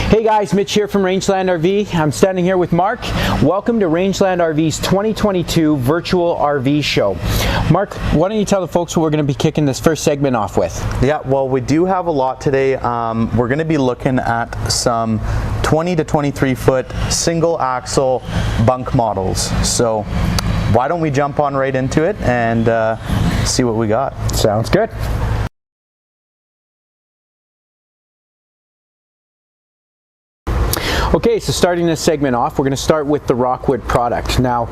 Hey guys, Mitch here from Rangeland RV. I'm standing here with Mark. Welcome to Rangeland RV's 2022 virtual RV show. Mark, why don't you tell the folks what we're going to be kicking this first segment off with? Yeah, well, we do have a lot today. We're going to be looking at some 20 to 23 foot single axle bunk models. So why don't we jump on right into it and see what we got. Sounds good. Okay, so starting this segment off, we're going to start with the Rockwood product. Now,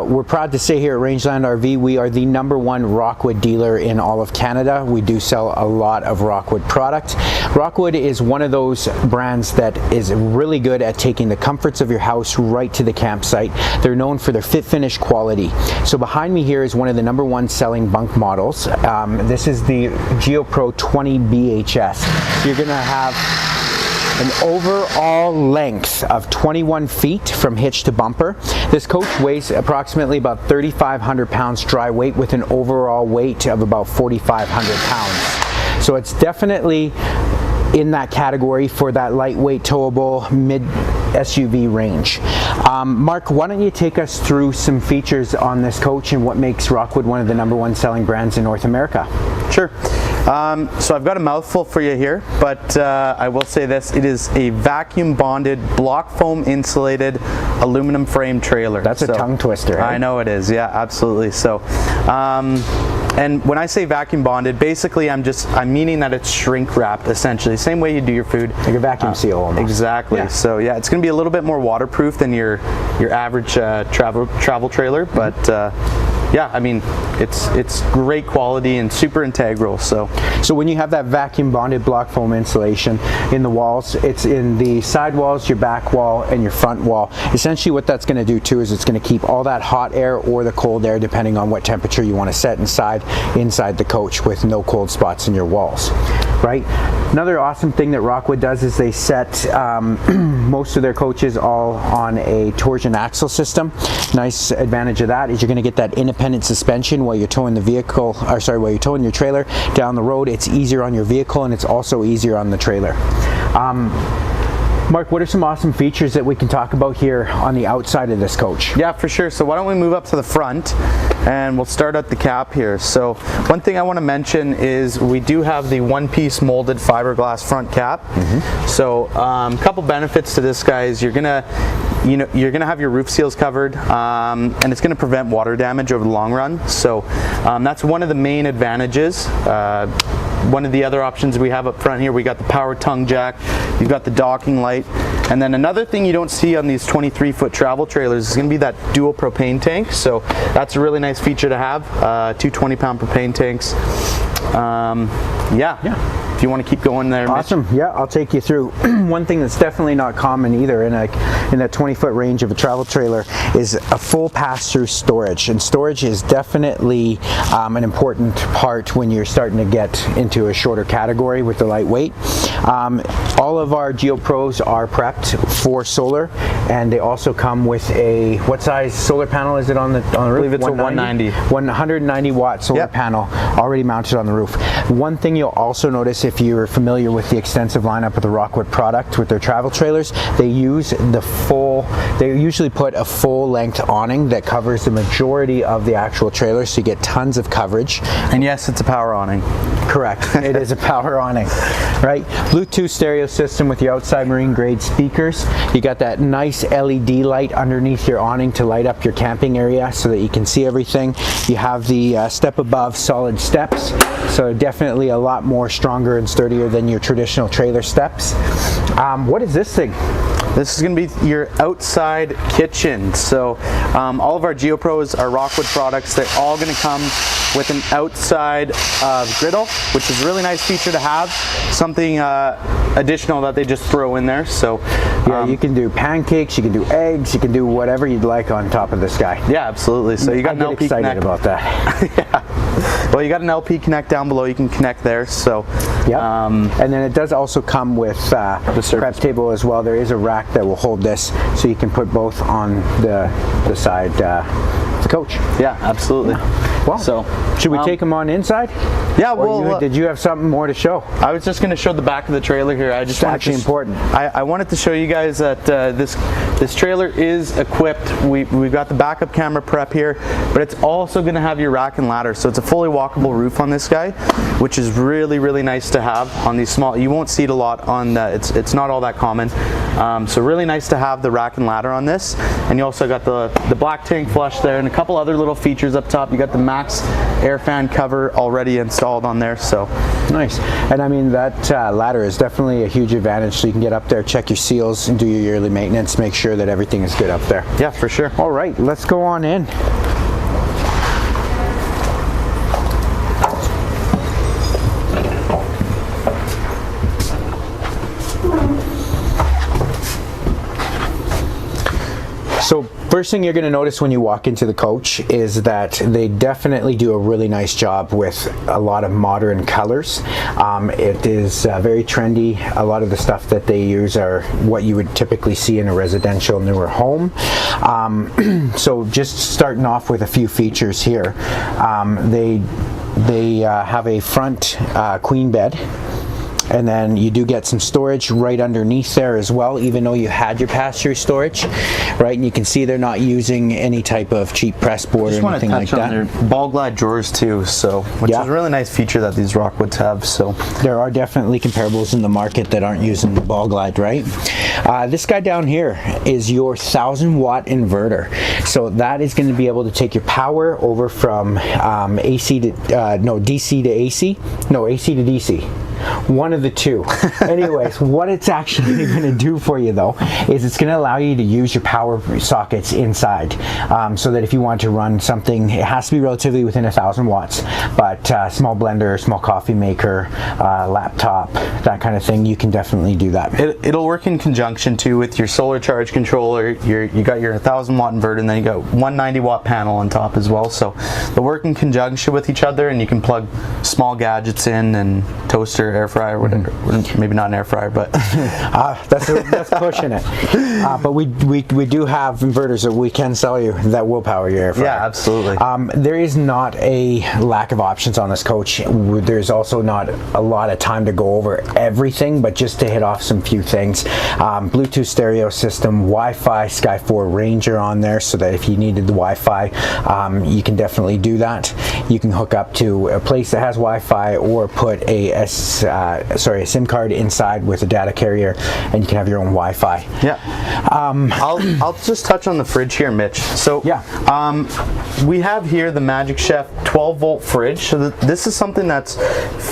we're proud to say here at Rangeland RV, we are the #1 Rockwood dealer in all of Canada. We do sell a lot of Rockwood product. Rockwood is one of those brands that is really good at taking the comforts of your house right to the campsite. They're known for their fit finish quality. So behind me here is one of the #1 selling bunk models. This is the GeoPro 20 BHS. You're going to have an overall length of 21 feet from hitch to bumper. This coach weighs approximately about 3,500 pounds dry weight with an overall weight of about 4,500 pounds. So it's definitely in that category for that lightweight towable mid SUV range. Mark, why don't you take us through some features on this coach and what makes Rockwood one of the #1 selling brands in North America? Sure. So I've got a mouthful for you here, but I will say this: it is a vacuum bonded, block foam insulated, aluminum frame trailer. That's a tongue twister. Eh? I know it is. Yeah, absolutely. So, and when I say vacuum bonded, basically I'm meaning that it's shrink wrapped, essentially, same way you do your food. Like a vacuum seal almost. Exactly. Yeah. So yeah, it's going to be a little bit more waterproof than your average travel trailer, but yeah, I mean, it's great quality and super integral. So when you have that vacuum bonded block foam insulation in the walls, it's in the side walls, your back wall, and your front wall. Essentially what that's going to do too is it's going to keep all that hot air or the cold air, depending on what temperature you want to set inside the coach, with no cold spots in your walls, right? Another awesome thing that Rockwood does is they set most of their coaches all on a torsion axle system. Nice advantage of that is you're going to get that independent suspension while you're towing the vehicle, or sorry, while you're towing your trailer down the road. It's easier on your vehicle and it's also easier on the trailer. Mark, what are some awesome features that we can talk about here on the outside of this coach? Yeah, for sure. So why don't we move up to the front and we'll start at the cap here. So one thing I want to mention is we do have the one-piece molded fiberglass front cap. So a couple benefits to this, guys. You're gonna have your roof seals covered, and it's gonna prevent water damage over the long run. So that's one of the main advantages. One of the other options we have up front here, we got the power tongue jack, you've got the docking light, and then another thing you don't see on these 23-foot travel trailers is going to be that dual propane tank. So that's a really nice feature to have, two 20-pound propane tanks. Yeah. If you want to keep going there, awesome. Mitch. Yeah, I'll take you through. One thing that's definitely not common either in that 20-foot range of a travel trailer is a full pass-through storage, and storage is definitely an important part when you're starting to get into a shorter category with the lightweight. All of our GeoPros are prepped for solar, and they also come with a, what size solar panel is it on the roof? I believe it's 190. 190 watt solar panel already mounted on the roof. One thing you'll also notice if you're familiar with the extensive lineup of the Rockwood product with their travel trailers, they usually put a full length awning that covers the majority of the actual trailer, so you get tons of coverage. And yes, it's a power awning. Correct. It is a power awning, right? Bluetooth stereo system with your outside marine grade speakers. You got that nice LED light underneath your awning to light up your camping area so that you can see everything. You have the step above solid steps, so definitely a lot more stronger and sturdier than your traditional trailer steps. What is this thing? This is going to be your outside kitchen. So all of our GeoPros are Rockwood products. They're all going to come with an outside griddle, which is a really nice feature to have. Something additional that they just throw in there. So yeah, you can do pancakes, you can do eggs, you can do whatever you'd like on top of this guy. Yeah, absolutely. So you got no peak neck. Excited about that. Yeah. Well, you got an LP connect down below. You can connect there. So yeah. And then it does also come with the prep table as well. There is a rack that will hold this, so you can put both on the side of the coach. Yeah, absolutely. Well, so should we take them on inside? Yeah. Well, did you have something more to show? I was just going to show the back of the trailer here. I just actually important. I wanted to show you guys that this trailer is equipped. We've got the backup camera prep here, but it's also going to have your rack and ladder. So it's a fully walkable roof on this guy, which is really, really nice to have on these small. You won't see it a lot on it's not all that common. So really nice to have the rack and ladder on this. And you also got the black tank flush there and a couple other little features up top. You got the Max air fan cover already installed on there. So nice. And I mean, that ladder is definitely a huge advantage. So you can get up there, check your seals, and do your yearly maintenance, make sure that everything is good up there. Yeah, for sure. All right, let's go on in. So first thing you're going to notice when you walk into the coach is that they definitely do a really nice job with a lot of modern colors. It is very trendy. A lot of the stuff that they use are what you would typically see in a residential newer home. So just starting off with a few features here. They have a front queen bed. And then you do get some storage right underneath there as well, even though you had your pass-through storage, right? And you can see they're not using any type of cheap press board or anything like that. I just want to touch on their ball glide drawers too, so which is a really nice feature that these Rockwoods have. So there are definitely comparables in the market that aren't using the ball glide, right? This guy down here is your 1,000-watt inverter, so that is going to be able to take your power over from AC to DC to AC, no AC to DC. One of the two. Anyways, what it's actually going to do for you though is it's going to allow you to use your power sockets inside, so that if you want to run something, it has to be relatively within 1,000 watts, but small blender, small coffee maker, laptop, that kind of thing, you can definitely do that. It'll work in conjunction too with your solar charge controller. You got your 1,000-watt inverter, and then you got 190-watt panel on top as well. So they'll work in conjunction with each other, and you can plug small gadgets in, and toaster, air fryer, whatever. Maybe not an air fryer, but that's pushing it. But we do have inverters that we can sell you that will power your air fryer. Yeah, absolutely. There is not a lack of options on this coach. There's also not a lot of time to go over everything, but just to hit off some few things. Bluetooth stereo system, Wi-Fi, Sky 4 Ranger on there, so that if you needed the Wi-Fi, you can definitely do that. You can hook up to a place that has Wi-Fi, or put a SIM card inside with a data carrier, and you can have your own Wi-Fi. Yeah. I'll just touch on the fridge here, Mitch. So yeah, we have here the Magic Chef 12-volt fridge. So this is something that's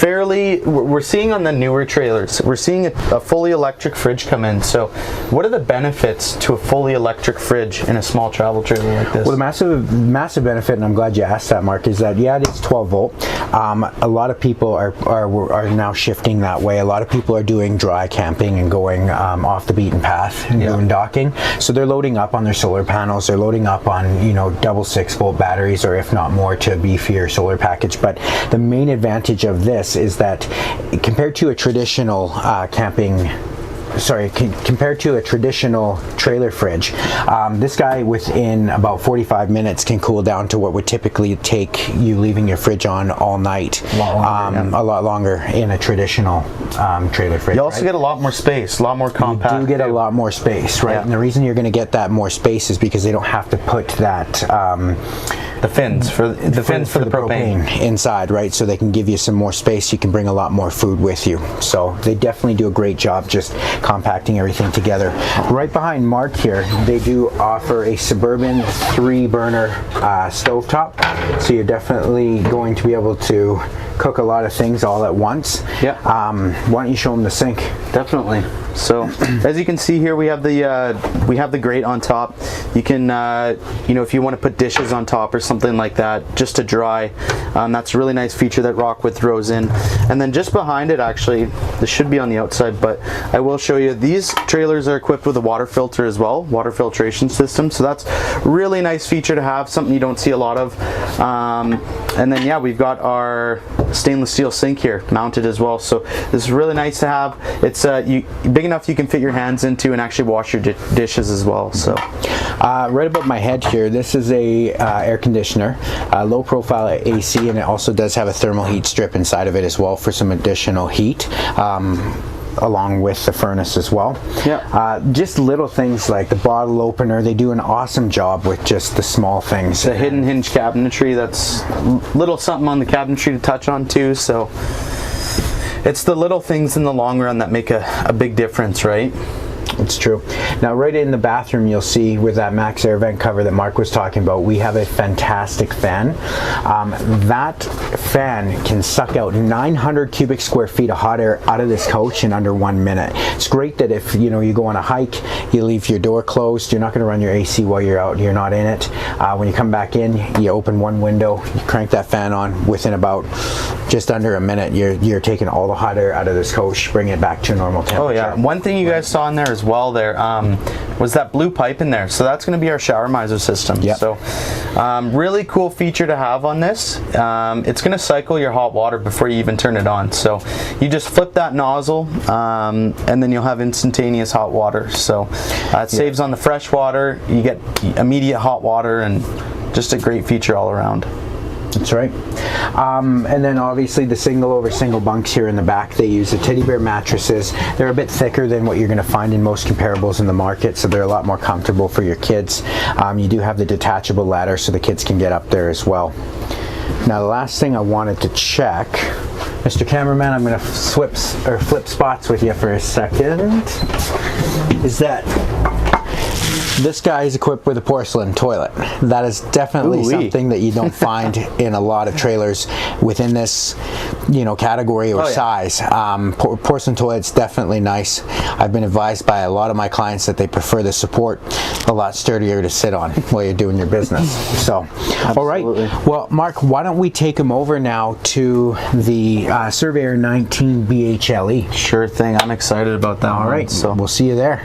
fairly, we're seeing on the newer trailers. We're seeing a fully electric fridge come in. So what are the benefits to a fully electric fridge in a small travel trailer like this? Well, the massive benefit, and I'm glad you asked that, Mark, is that yeah, it is 12 volt. A lot of people are now shifting that way. A lot of people are doing dry camping and going off the beaten path and boondocking. So they're loading up on their solar panels. They're loading up on, you know, double 6-volt batteries, or if not more, to a beefier solar package. But the main advantage of this is that compared to a traditional compared to a traditional trailer fridge, this guy within about 45 minutes can cool down to what would typically take you leaving your fridge on all night. A lot longer in a traditional trailer fridge. You also get a lot more space, a lot more compact. You do get a lot more space, right? Yeah. And the reason you're going to get that more space is because they don't have to put that the fins for the propane inside, right? So they can give you some more space. You can bring a lot more food with you. So they definitely do a great job just compacting everything together. Right behind Mark here, they do offer a Suburban 3-burner stovetop. So you're definitely going to be able to cook a lot of things all at once. Yeah. Why don't you show them the sink? Definitely. So as you can see here, we have the grate on top. You can, you know, if you want to put dishes on top or something like that, just to dry. That's a really nice feature that Rockwood throws in. And then just behind it, actually, this should be on the outside, but I will show you. These trailers are equipped with a water filter as well, water filtration system. So that's really nice feature to have, something you don't see a lot of. And then yeah, we've got our stainless steel sink here mounted as well. So this is really nice to have. It's big enough you can fit your hands into and actually wash your dishes as well. So right above my head here, this is a air conditioner, low profile AC, and it also does have a thermal heat strip inside of it as well for some additional heat. Along with the furnace as well. Yeah. Just little things like the bottle opener. They do an awesome job with just the small things. The hidden hinge cabinetry, that's little something on the cabinetry to touch on too. So it's the little things in the long run that make a big difference, right? It's true. Now right in the bathroom, you'll see with that max air vent cover that Mark was talking about, we have a fantastic fan. That fan can suck out 900 cubic square feet of hot air out of this coach in under 1 minute. It's great that if you go on a hike, you leave your door closed, you're not going to run your AC while you're out, you're not in it. When you come back in, you open one window, you crank that fan on, within about just under a minute, you're taking all the hot air out of this coach, bringing it back to a normal temperature. Oh yeah, one thing you guys saw in there as well there was that blue pipe in there. So that's going to be our shower miser system. Yep. So really cool feature to have on this. It's going to cycle your hot water before you even turn it on. So you just flip that nozzle and then you'll have instantaneous hot water. So it saves on the fresh water. You get immediate hot water, and just a great feature all around. That's right. And then obviously the single over single bunks here in the back, they use the teddy bear mattresses. They're a bit thicker than what you're going to find in most comparables in the market, so they're a lot more comfortable for your kids. You do have the detachable ladder so the kids can get up there as well. Now the last thing I wanted to check, Mr. Cameraman, I'm going to flip spots with you for a second, is that this guy is equipped with a porcelain toilet. That is definitely something that you don't find in a lot of trailers within this, category or size. Porcelain toilet's definitely nice. I've been advised by a lot of my clients that they prefer the support a lot sturdier to sit on while you're doing your business. So, all right. Well, Mark, why don't we take him over now to the Surveyor 19 BHLE? Sure thing. I'm excited about that. All right. So we'll see you there.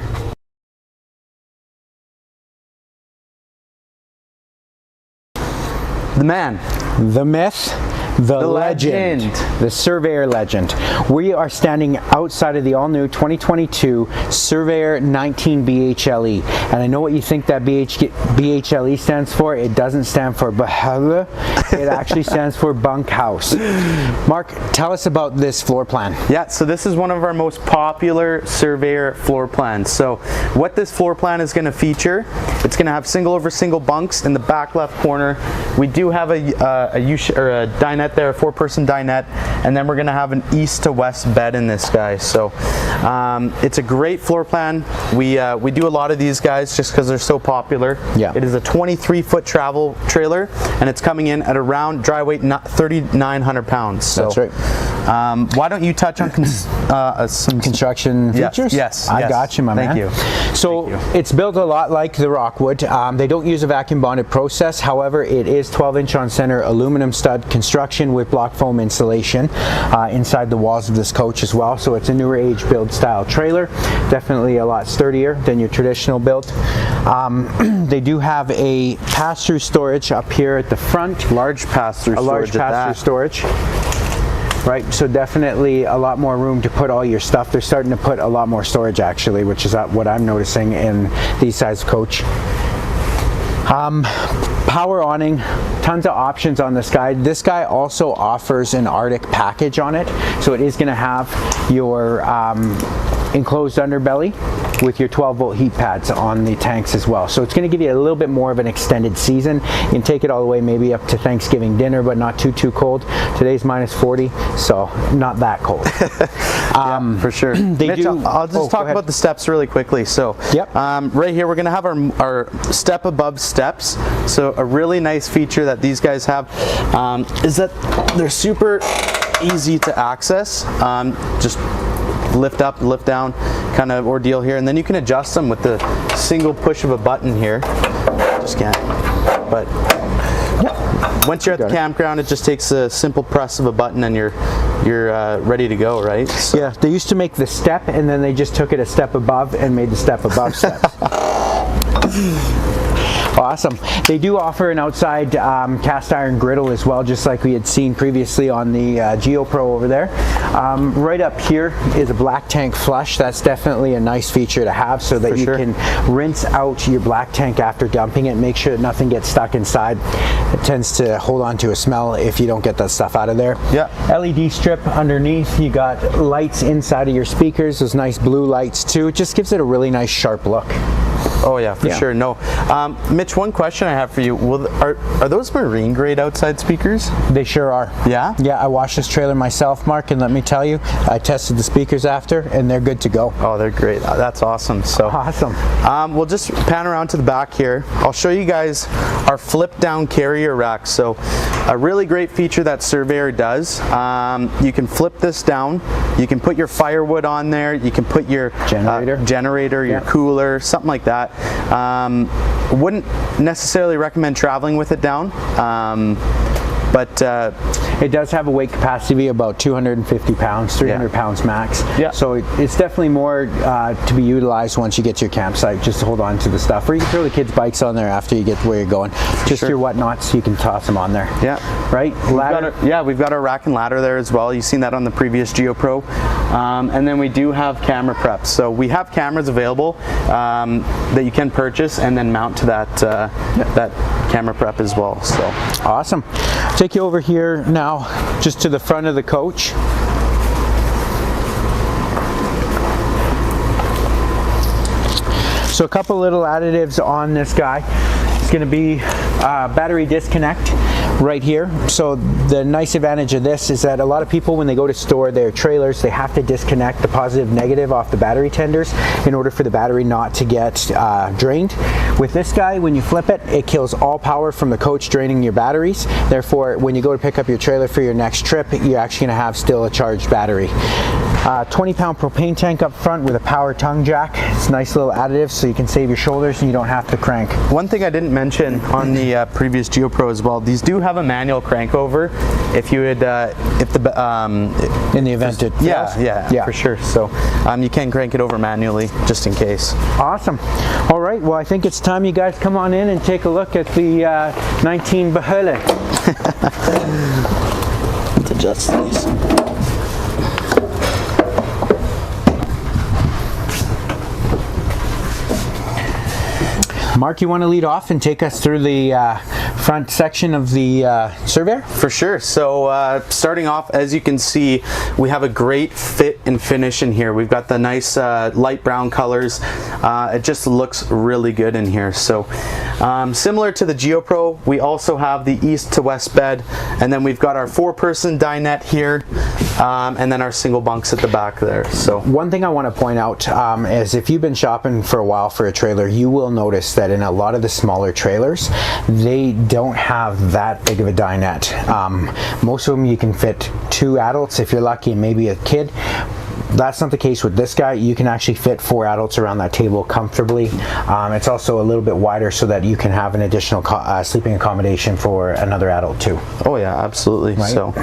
The man, the myth, the legend, the Surveyor legend. We are standing outside of the all-new 2022 Surveyor 19 BHLE, and I know what you think that BHLE stands for. It doesn't stand for Baha'u'llah. It actually stands for bunkhouse. Mark, tell us about this floor plan. Yeah, so this is one of our most popular Surveyor floor plans. So what this floor plan is going to feature, it's going to have single over single bunks in the back left corner. We do have a dinette there, a 4-person dinette, and then we're going to have an east to west bed in this guy. So it's a great floor plan. We do a lot of these guys just because they're so popular. Yeah. It is a 23-foot travel trailer, and it's coming in at around dry weight 3,900 pounds. So, that's right. Why don't you touch on some construction features? Yes. I got you, my man. Thank you. So it's built a lot like the Rockwood. They don't use a vacuum bonded process. However, it is 12-inch on center aluminum stud construction with block foam insulation inside the walls of this coach as well. So it's a newer age build style trailer. Definitely a lot sturdier than your traditional build. They do have a pass-through storage up here at the front. Large pass-through storage. A large pass-through storage. Right, so definitely a lot more room to put all your stuff. They're starting to put a lot more storage actually, which is what I'm noticing in these size coach. Power awning, tons of options on this guy. This guy also offers an Arctic package on it, so it is going to have your enclosed underbelly with your 12-volt heat pads on the tanks as well. So it's going to give you a little bit more of an extended season. You can take it all the way maybe up to Thanksgiving dinner, but not too cold. Today's minus 40, so not that cold. Yeah, for sure. Mitch, I'll just talk about the steps really quickly. So right here we're going to have our step above steps. So a really nice feature that these guys have is that they're super easy to access. Just lift up, lift down, kind of ordeal here, and then you can adjust them with the single push of a button here. Just can't, but once you're at the campground, it just takes a simple press of a button and you're ready to go, right? So. Yeah, they used to make the step and then they just took it a step above and made the step above steps. Awesome. They do offer an outside cast iron griddle as well, just like we had seen previously on the GeoPro over there. Right up here is a black tank flush. That's definitely a nice feature to have, so that you can rinse out your black tank after dumping it. Make sure that nothing gets stuck inside. It tends to hold on to a smell if you don't get that stuff out of there. Yeah. LED strip underneath. You got lights inside of your speakers. Those nice blue lights too. It just gives it a really nice sharp look. Oh yeah, for sure. No, Mitch, one question I have for you: are those marine grade outside speakers? They sure are. Yeah. Yeah, I washed this trailer myself, Mark, and let me tell you, I tested the speakers after, and they're good to go. Oh, they're great. That's awesome. So awesome. We'll just pan around to the back here. I'll show you guys our flip down carrier rack. So a really great feature that Surveyor does. You can flip this down. You can put your firewood on there. You can put your generator, your cooler, something like that. Wouldn't necessarily recommend traveling with it down, but it does have a weight capacity of about 250 pounds, 300 pounds max. Yeah. So it's definitely more to be utilized once you get to your campsite, just to hold on to the stuff. Or you can throw the kids' bikes on there after you get to where you're going. Just your whatnots, you can toss them on there. Yeah. Right? We've got our rack and ladder there as well. You've seen that on the previous GeoPro. And then we do have camera preps. So we have cameras available that you can purchase and then mount to that camera prep as well. So awesome. Take you over here now, just to the front of the coach. So a couple little additives on this guy. It's going to be battery disconnect right here. So the nice advantage of this is that a lot of people, when they go to store their trailers, they have to disconnect the positive negative off the battery tenders in order for the battery not to get drained. With this guy, when you flip it, it kills all power from the coach, draining your batteries. Therefore, when you go to pick up your trailer for your next trip, you're actually going to have still a charged battery. 20-pound propane tank up front with a power tongue jack. It's a nice little additive, so you can save your shoulders and you don't have to crank. One thing I didn't mention on the previous GeoPro as well, these do have a manual crank over if you would in the event it fails. Yeah, for sure. So you can crank it over manually just in case. Awesome. All right, well, I think it's time you guys come on in and take a look at the 19 Behöhle. Let's adjust these. Mark, you want to lead off and take us through the front section of the Surveyor? For sure. So starting off, as you can see, we have a great fit and finish in here. We've got the nice light brown colors. It just looks really good in here. So similar to the GeoPro, we also have the east to west bed, and then we've got our 4-person dinette here, and then our single bunks at the back there. So one thing I want to point out is if you've been shopping for a while for a trailer, you will notice that in a lot of the smaller trailers, they don't have that big of a dinette. Most of them you can fit 2 adults if you're lucky, and maybe a kid. That's not the case with this guy. You can actually fit 4 adults around that table comfortably. It's also a little bit wider so that you can have an additional sleeping accommodation for another adult too. Oh yeah, absolutely. Right? So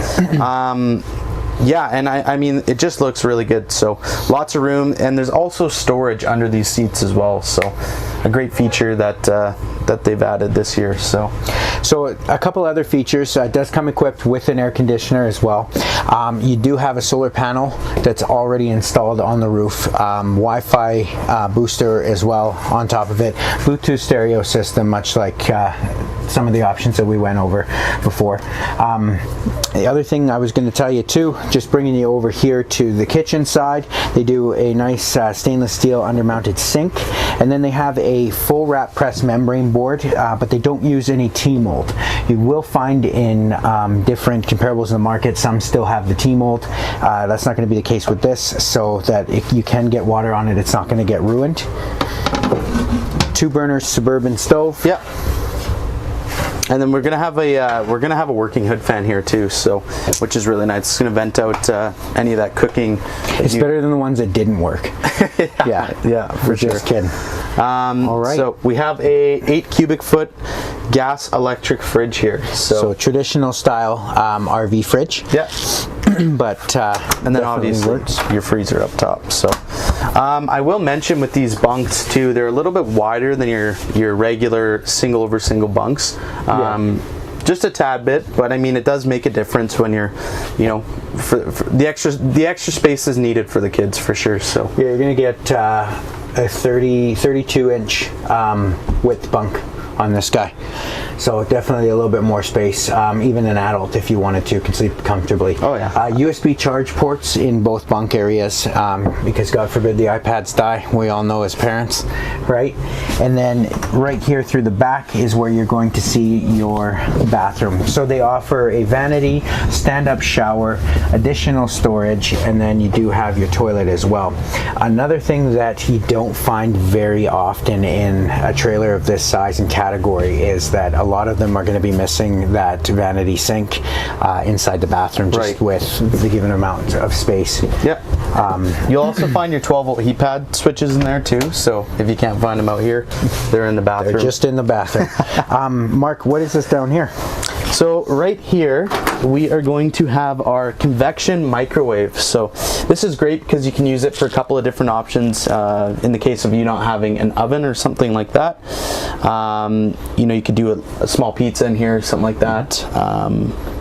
yeah, and I mean, it just looks really good. So lots of room, and there's also storage under these seats as well. So a great feature that that they've added this year. So a couple other features. It does come equipped with an air conditioner as well. You do have a solar panel that's already installed on the roof. Wi-Fi booster as well on top of it. Bluetooth stereo system, much like some of the options that we went over before. The other thing I was going to tell you too, just bringing you over here to the kitchen side, they do a nice stainless steel undermounted sink, and then they have a full wrap press membrane board, but they don't use any T-mold. You will find in different comparables in the market, some still have the T-mold. That's not going to be the case with this, so that if you can get water on it, it's not going to get ruined. 2-burner Suburban stove. Yep. And then we're gonna have a working hood fan here too, so which is really nice. It's gonna vent out any of that cooking. It's better than the ones that didn't work. yeah, for sure. Just kidding. All right. So we have a 8 cubic foot gas electric fridge here. So traditional style RV fridge. Yeah. But and then obviously your freezer up top. So I will mention with these bunks too, they're a little bit wider than your regular single over single bunks. Just a tad bit, but I mean it does make a difference when you're, you know, for the extra space is needed for the kids for sure. So yeah, you're gonna get a 32 inch width bunk on this guy, so definitely a little bit more space. Even an adult, if you wanted to, can sleep comfortably. Oh yeah. USB charge ports in both bunk areas, because God forbid the iPads die, we all know as parents, right? And then right here through the back is where you're going to see your bathroom. So they offer a vanity, stand-up shower, additional storage, and then you do have your toilet as well. Another thing that you don't find very often in a trailer of this size and category is that a lot of them are going to be missing that vanity sink inside the bathroom, just with the given amount of space. Yep. You'll also find your 12-volt heat pad switches in there too, so if you can't find them out here, they're in the bathroom. They're just in the bathroom. Mark, what is this down here? So right here we are going to have our convection microwave. So this is great because you can use it for a couple of different options in the case of you not having an oven or something like that. You know, you could do a small pizza in here, something like that.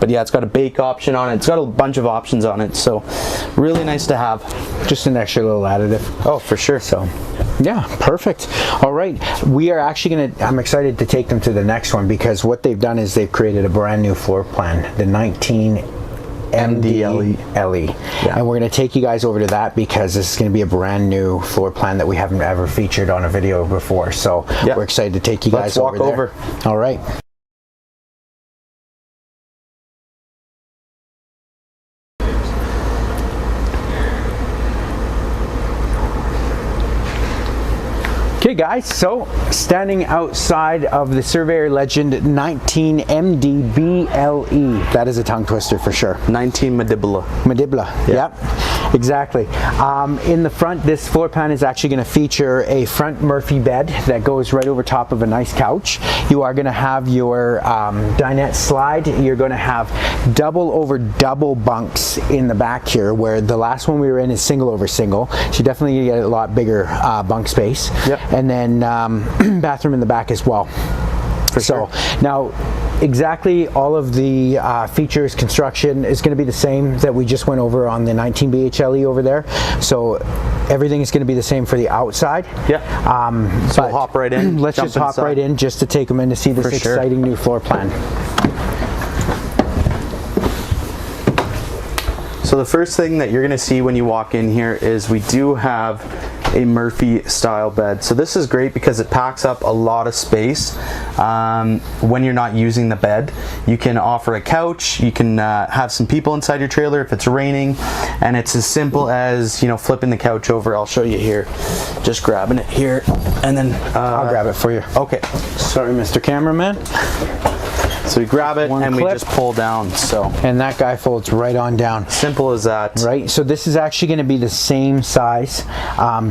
But yeah, it's got a bake option on it. It's got a bunch of options on it, so really nice to have. Just an extra little additive. Oh, for sure. So yeah, perfect. All right, we are actually I'm excited to take them to the next one, because what they've done is they've created a brand new floor plan, the 19 MDLE. Yeah. And we're going to take you guys over to that, because this is going to be a brand new floor plan that we haven't ever featured on a video before. So we're excited to take you guys over there. All right. Okay guys, so standing outside of the Surveyor Legend 19 MDBLE. That is a tongue twister for sure. 19 Mandibula. Mandibula, yep, exactly. In the front, this floor plan is actually going to feature a front Murphy bed that goes right over top of a nice couch. You are going to have your dinette slide. You're going to have double over double bunks in the back here, where the last one we were in is single over single. So you're definitely going to get a lot bigger bunk space. Yep. And then bathroom in the back as well. So now exactly all of the features, construction is going to be the same that we just went over on the 19 BHLE over there. So everything is going to be the same for the outside. Yeah. So we'll hop right in. Let's just hop right in just to take them in to see this exciting new floor plan. So the first thing that you're going to see when you walk in here is we do have a Murphy style bed. So this is great because it packs up a lot of space when you're not using the bed. You can offer a couch, you can have some people inside your trailer if it's raining, and it's as simple as, you know, flipping the couch over. I'll show you here, just grabbing it here, and then I'll grab it for you. Okay. Sorry, Mr. Cameraman. So we grab it and we just pull down. So, and that guy folds right on down. Simple as that. Right. So this is actually going to be the same size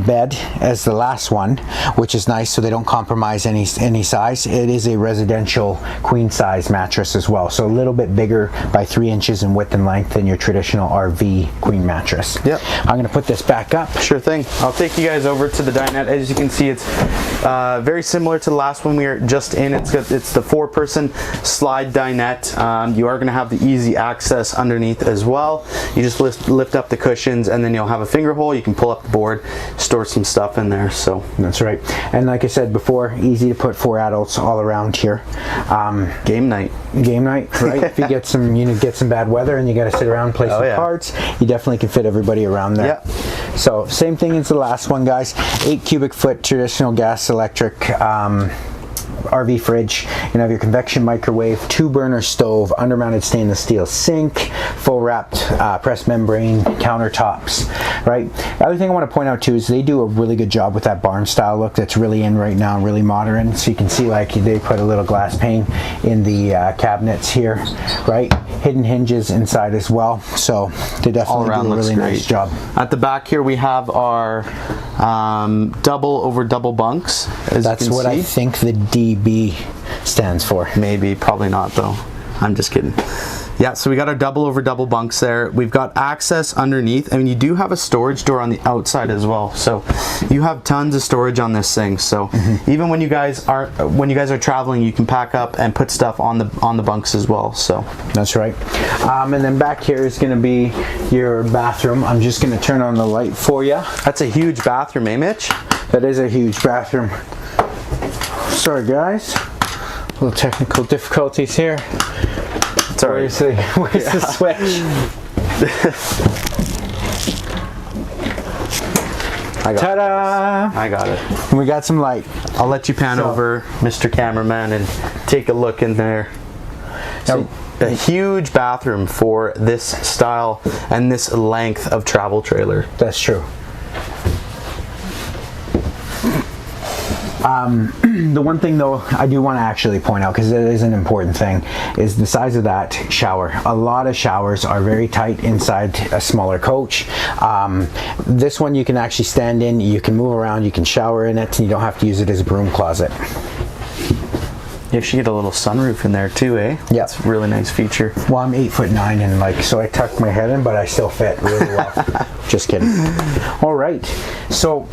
bed as the last one, which is nice. So they don't compromise any size. It is a residential queen size mattress as well. So a little bit bigger by 3 inches in width and length than your traditional RV queen mattress. Yep. I'm going to put this back up. Sure thing. I'll take you guys over to the dinette. As you can see, it's very similar to the last one we were just in. It's the 4-person slide dinette. You are going to have the easy access underneath as well. You just lift up the cushions, and then you'll have a finger hole. You can pull up the board, store some stuff in there. So that's right. And like I said before, easy to put 4 adults all around here. Game night, right? If you get some bad weather and you got to sit around and play some cards, you definitely can fit everybody around there. Yeah. So same thing as the last one, guys. 8 cubic foot traditional gas electric RV fridge. You have your convection microwave, 2-burner stove, undermounted stainless steel sink, full wrapped press membrane countertops, right? The other thing I want to point out too is they do a really good job with that barn style look that's really in right now, really modern. So you can see like they put a little glass pane in the cabinets here, right? Hidden hinges inside as well. So they definitely do a really nice job. At the back here we have our double over double bunks. That's what I think the DB stands for. Maybe, probably not though. I'm just kidding. Yeah, so we got our double over double bunks there. We've got access underneath. I mean, you do have a storage door on the outside as well. So you have tons of storage on this thing. So even when you guys are traveling, you can pack up and put stuff on the bunks as well. So that's right. And then back here is going to be your bathroom. I'm just going to turn on the light for you. That's a huge bathroom, eh, Mitch? That is a huge bathroom. Sorry, guys. A little technical difficulties here. Sorry. Where's the switch? Ta-da! I got it. And we got some light. I'll let you pan over, Mr. Cameraman, and take a look in there. So, a huge bathroom for this style and this length of travel trailer. That's true. The one thing though I do want to actually point out, because it is an important thing, is the size of that shower. A lot of showers are very tight inside a smaller coach. This one you can actually stand in, you can move around, you can shower in it, and you don't have to use it as a broom closet. You actually get a little sunroof in there too, eh? Yeah. It's a really nice feature. Well, I'm 8'9" and like, so I tuck my head in, but I still fit really well. Just kidding. All right. So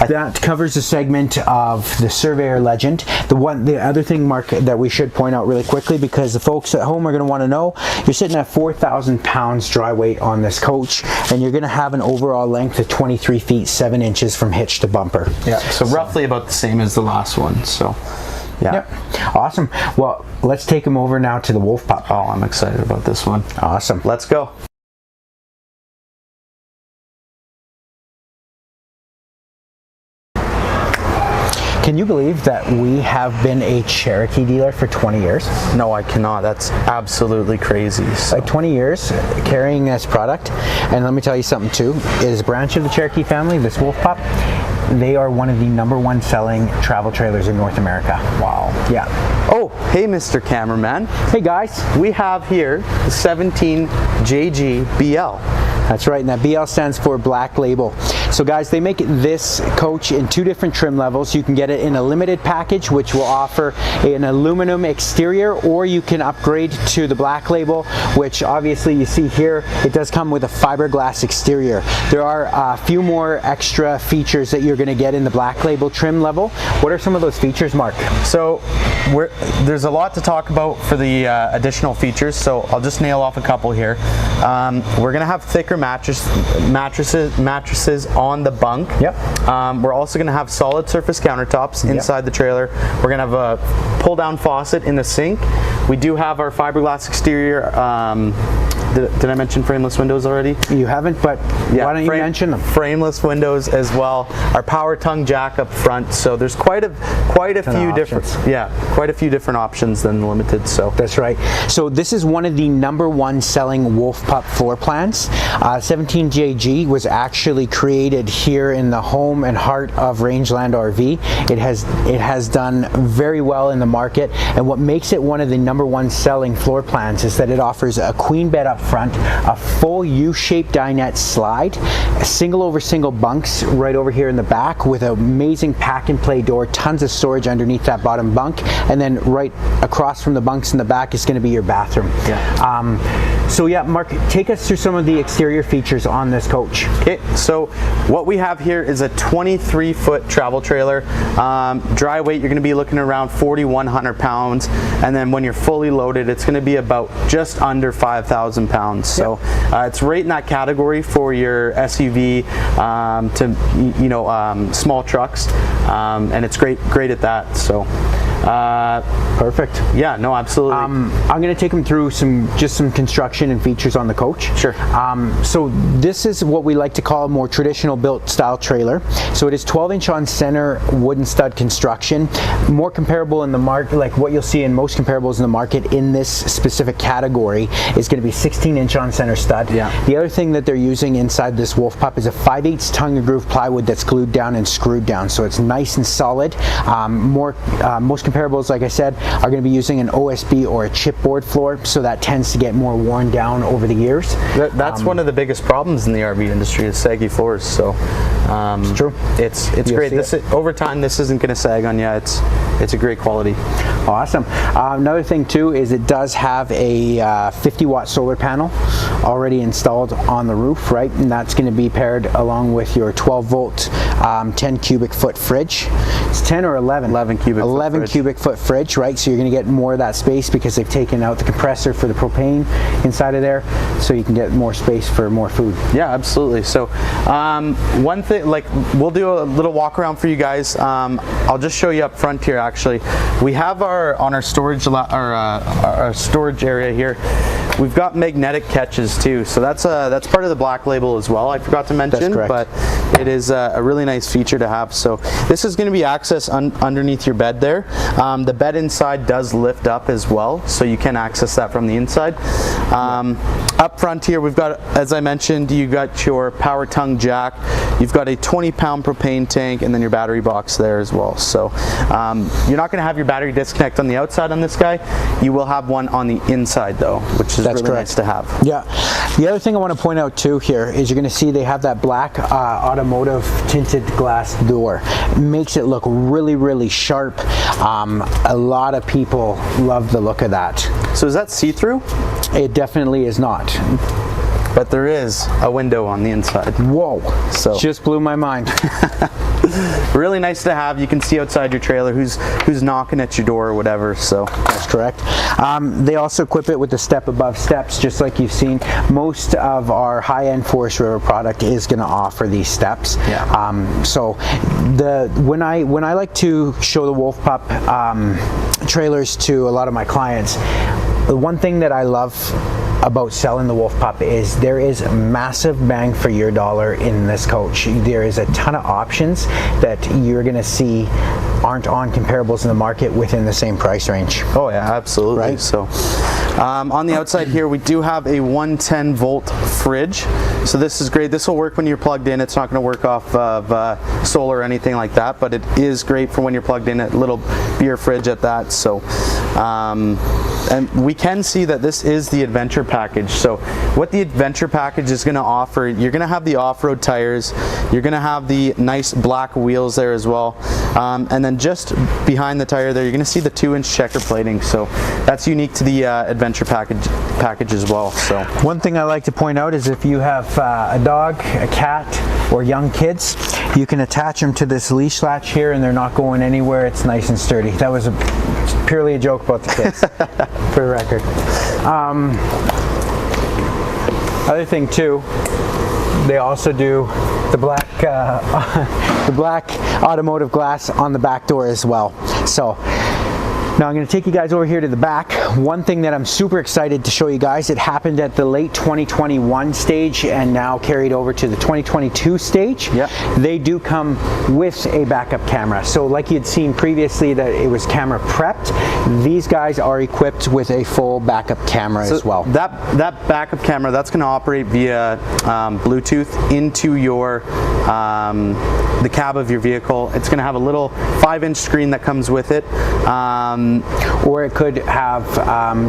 that covers the segment of the Surveyor Legend. The other thing, Mark, that we should point out really quickly, because the folks at home are going to want to know, you're sitting at 4,000 pounds dry weight on this coach, and you're going to have an overall length of 23 feet 7 inches from hitch to bumper. Yeah. So roughly about the same as the last one. So. Yeah. Yep. Awesome. Well, let's take him over now to the Wolfpup. Oh, I'm excited about this one. Awesome. Let's go. Can you believe that we have been a Cherokee dealer for 20 years? No, I cannot. That's absolutely crazy. So. Like 20 years carrying this product. And let me tell you something too, is a branch of the Cherokee family, this Wolfpup, they are one of the #1 selling travel trailers in North America. Wow. Yeah. Oh, hey, Mr. Cameraman. Hey, guys. We have here the 17 JG BL. That's right, and that BL stands for Black Label. So guys, they make this coach in 2 different trim levels. You can get it in a limited package, which will offer an aluminum exterior, or you can upgrade to the Black Label, which obviously you see here, it does come with a fiberglass exterior. There are a few more extra features that you're going to get in the Black Label trim level. What are some of those features, Mark? So there's a lot to talk about for the additional features, so I'll just nail off a couple here. We're going to have thicker mattresses on the bunk. Yep. We're also going to have solid surface countertops inside the trailer. We're going to have a pull down faucet in the sink. We do have our fiberglass exterior. Did I mention frameless windows already? You haven't, but yeah, why don't you mention them? Frameless windows as well. Our power tongue jack up front. So there's quite a few different options than the limited. So that's right. So this is one of the #1 selling Wolfpup floor plans. 17JG was actually created here in the home and heart of Rangeland RV. It has done very well in the market, and what makes it one of the #1 selling floor plans is that it offers a queen bed up front, a full U-shaped dinette slide, single over single bunks right over here in the back with an amazing pack and play door, tons of storage underneath that bottom bunk, and then right across from the bunks in the back is going to be your bathroom. Yeah. So yeah, Mark, take us through some of the exterior features on this coach. Okay, so what we have here is a 23-foot travel trailer. Dry weight, you're going to be looking around 4,100 pounds, and then when you're fully loaded, it's going to be about just under 5,000 pounds. So it's right in that category for your SUV to small trucks, and it's great at that. So. Perfect. Yeah, no, absolutely. I'm going to take them through just some construction and features on the coach. Sure. So this is what we like to call a more traditional built style trailer. So it is 12-inch on center wooden stud construction, more comparable in the market, like what you'll see in most comparables in the market in this specific category is going to be 16-inch on center stud. Yeah. The other thing that they're using inside this Wolfpup is a 5/8 tongue and groove plywood that's glued down and screwed down, so it's nice and solid. Most comparables, like I said, are going to be using an OSB or a chipboard floor, so that tends to get more worn down over the years. That's one of the biggest problems in the RV industry is saggy floors. So it's true. It's great. Over time, this isn't going to sag on you. It's a great quality. Awesome. Another thing too is it does have a 50-watt solar panel already installed on the roof, right? And that's going to be paired along with your 12-volt 10 cubic foot fridge. It's 10 or 11? 11 cubic foot fridge, right? So you're going to get more of that space because they've taken out the compressor for the propane inside of there, so you can get more space for more food. Yeah, absolutely. So one thing, like, we'll do a little walk around for you guys. I'll just show you up front here. Actually, we have on our storage our storage area here. We've got magnetic catches too, so that's part of the black label as well. I forgot to mention, but it is a really nice feature to have. So this is going to be access underneath your bed there. The bed inside does lift up as well, so you can access that from the inside. Up front here, we've got, as I mentioned, you got your power tongue jack. You've got a 20-pound propane tank, and then your battery box there as well. So you're not going to have your battery disconnect on the outside on this guy. You will have one on the inside though, which is really nice to have. Yeah. The other thing I want to point out too here is you're going to see they have that black automotive tinted glass door. It makes it look really, really sharp. A lot of people love the look of that. So is that see-through? It definitely is not. But there is a window on the inside. Whoa. So just blew my mind. Really nice to have. You can see outside your trailer who's knocking at your door or whatever. So that's correct. They also equip it with the step above steps, just like you've seen. Most of our high-end Forest River product is going to offer these steps. Yeah. So when I like to show the Wolfpup trailers to a lot of my clients, the one thing that I love about selling the Wolfpup is there is massive bang for your dollar in this coach. There is a ton of options that you're going to see aren't on comparables in the market within the same price range. Oh yeah, absolutely. Right. So on the outside here, we do have a 110-volt fridge. So this is great. This will work when you're plugged in. It's not going to work off of solar or anything like that, but it is great for when you're plugged in. A little beer fridge at that. So and we can see that this is the adventure package. So what the adventure package is going to offer, you're going to have the off-road tires, you're going to have the nice black wheels there as well, and then just behind the tire there, you're going to see the 2-inch checker plating. So that's unique to the adventure package as well. So one thing I like to point out is if you have a dog, a cat, or young kids, you can attach them to this leash latch here and they're not going anywhere. It's nice and sturdy. That was purely a joke about the kids, for the record. Other thing too, they also do the black automotive glass on the back door as well. So now I'm going to take you guys over here to the back. One thing that I'm super excited to show you guys, it happened at the late 2021 stage and now carried over to the 2022 stage. Yep. They do come with a backup camera. So like you'd seen previously that it was camera prepped, these guys are equipped with a full backup camera as well. That backup camera, that's going to operate via Bluetooth into your the cab of your vehicle. It's going to have a little 5-inch screen that comes with it. Or it could have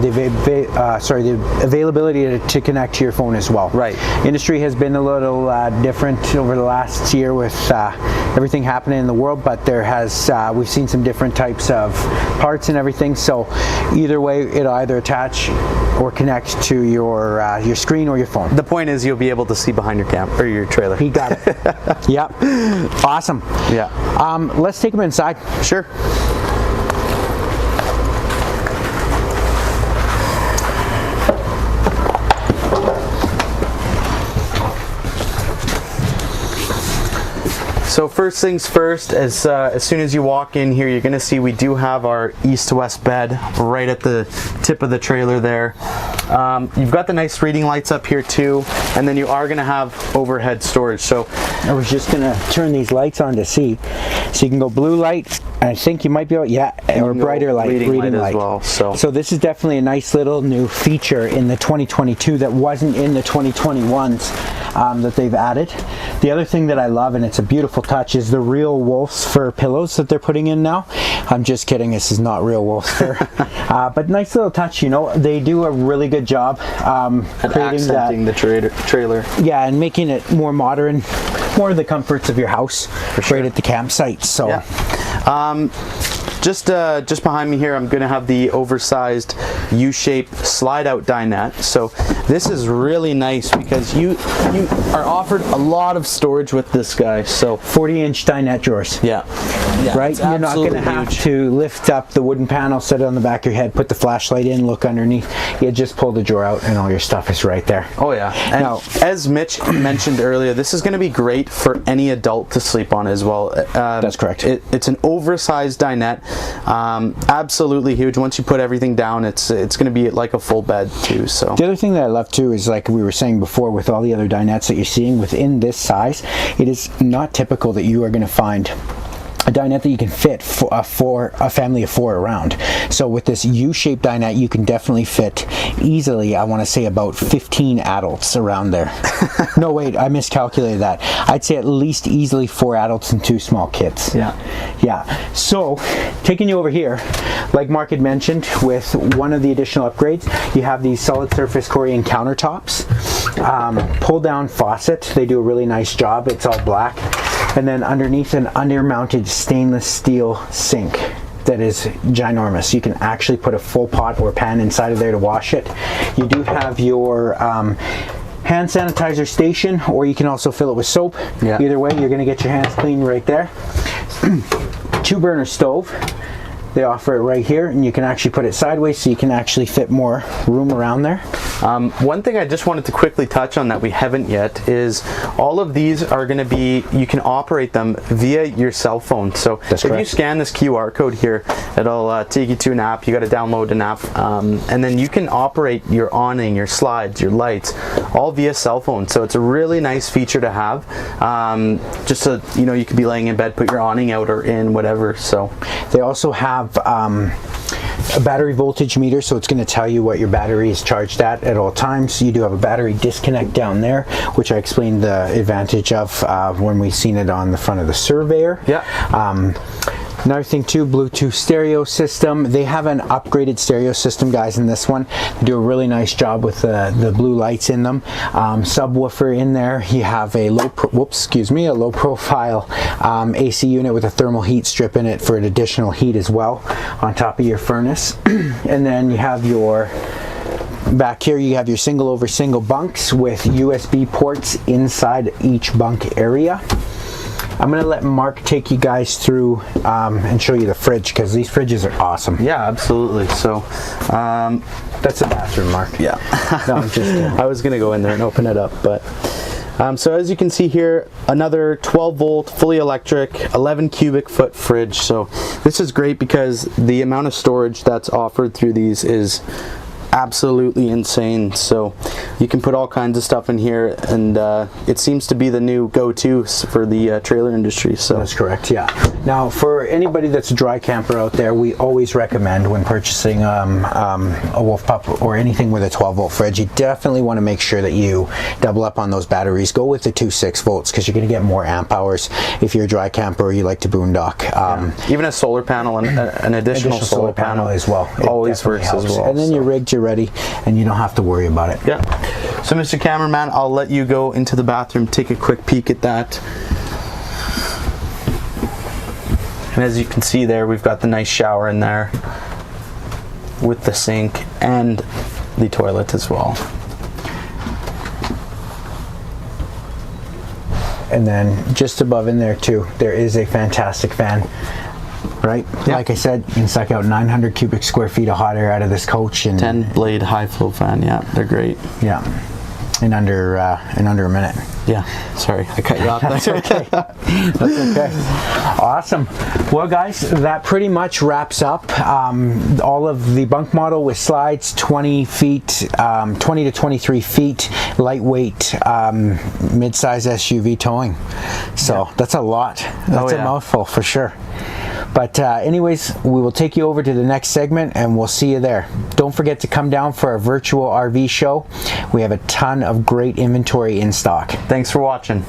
the availability to connect to your phone as well. Right. Industry has been a little different over the last year with everything happening in the world, but there has we've seen some different types of parts and everything. So either way, it'll either attach or connect to your screen or your phone. The point is, you'll be able to see behind your or your trailer. He got it. Yep. Awesome. Yeah. Let's take them inside. Sure. So first things first, as soon as you walk in here, you're going to see we do have our east-to-west bed right at the tip of the trailer there. You've got the nice reading lights up here too, and then you are going to have overhead storage. So I was just going to turn these lights on to see. So you can go blue light, I think you might be able, yeah, or brighter light, reading light as well. So this is definitely a nice little new feature in the 2022 that wasn't in the 2021s that they've added. The other thing that I love, and it's a beautiful touch, is the real wolf's fur pillows that they're putting in now. I'm just kidding, this is not real wolf's fur. But nice little touch, you know. They do a really good job creating accenting the trailer. Yeah, and making it more modern, more of the comforts of your house right at the campsite. So. Yeah. Just behind me here, I'm going to have the oversized U-shaped slide-out dinette. So this is really nice because you are offered a lot of storage with this guy. So 40-inch dinette drawers. Yeah. Right? You're not going to have to lift up the wooden panel, set it on the back of your head, put the flashlight in, look underneath. You just pull the drawer out and all your stuff is right there. Oh yeah. And now, as Mitch mentioned earlier, this is going to be great for any adult to sleep on as well. That's correct. It's an oversized dinette. Absolutely huge. Once you put everything down, it's going to be like a full bed too. So the other thing that I love too is, like we were saying before, with all the other dinettes that you're seeing within this size, it is not typical that you are going to find a dinette that you can fit for a family of 4 around. So with this U-shaped dinette, you can definitely fit easily, I want to say, about 15 adults around there. No, wait, I miscalculated that. I'd say at least easily 4 adults and 2 small kids. Yeah. Yeah. So taking you over here, like Mark had mentioned, with one of the additional upgrades, you have these solid surface Corian countertops, pull down faucet. They do a really nice job. It's all black. And then underneath, an under-mounted stainless steel sink that is ginormous. You can actually put a full pot or pan inside of there to wash it. You do have your hand sanitizer station, or you can also fill it with soap. Yeah. Either way, you're going to get your hands clean right there. 2-burner stove. They offer it right here, and you can actually put it sideways so you can actually fit more room around there. One thing I just wanted to quickly touch on that we haven't yet is all of these are going to be, you can operate them via your cell phone. So if you scan this QR code here, it'll take you to an app. You got to download an app, and then you can operate your awning, your slides, your lights, all via cell phone. So it's a really nice feature to have. Just so you know, you could be laying in bed, put your awning out or in, whatever. So they also have a battery voltage meter, so it's going to tell you what your battery is charged at all times. You do have a battery disconnect down there, which I explained the advantage of when we seen it on the front of the Surveyor. Yeah. Another thing too, Bluetooth stereo system. They have an upgraded stereo system, guys, in this one. They do a really nice job with the blue lights in them. Subwoofer in there. You have a low profile AC unit with a thermal heat strip in it for an additional heat as well on top of your furnace. And then you have your back here, you have your single over single bunks with USB ports inside each bunk area. I'm going to let Mark take you guys through and show you the fridge, because these fridges are awesome. Yeah, absolutely. So that's the bathroom, Mark. Yeah. No, I'm just kidding. I was going to go in there and open it up, but so as you can see here, another 12 volt, fully electric, 11 cubic foot fridge. So this is great because the amount of storage that's offered through these is absolutely insane. So you can put all kinds of stuff in here, and it seems to be the new go-to for the trailer industry. So that's correct. Yeah. Now, for anybody that's a dry camper out there, we always recommend, when purchasing a Wolfpup or anything with a 12 volt fridge, you definitely want to make sure that you double up on those batteries. Go with the 2.6 volts, because you're going to get more amp hours if you're a dry camper or you like to boondock. Even a solar panel and an additional solar panel as well always works helps as well. And then you're rigged, you're ready, and you don't have to worry about it. Yeah. So Mr. Cameraman, I'll let you go into the bathroom, take a quick peek at that. And as you can see there, we've got the nice shower in there with the sink and the toilet as well. And then just above in there too, there is a fantastic fan. Right? Yeah. Like I said, you can suck out 900 cubic square feet of hot air out of this coach. And 10 blade high flow fan, yeah, they're great. Yeah. in under a minute. Yeah, sorry, I cut you off. That's okay. That's okay. Awesome. Well, guys, that pretty much wraps up all of the Bunk model with slides, 20 feet, 20 to 23 feet, lightweight, mid-size SUV towing. So that's a lot. That's a mouthful for sure. But anyways, we will take you over to the next segment and we'll see you there. Don't forget to come down for our virtual RV show. We have a ton of great inventory in stock. Thanks for watching.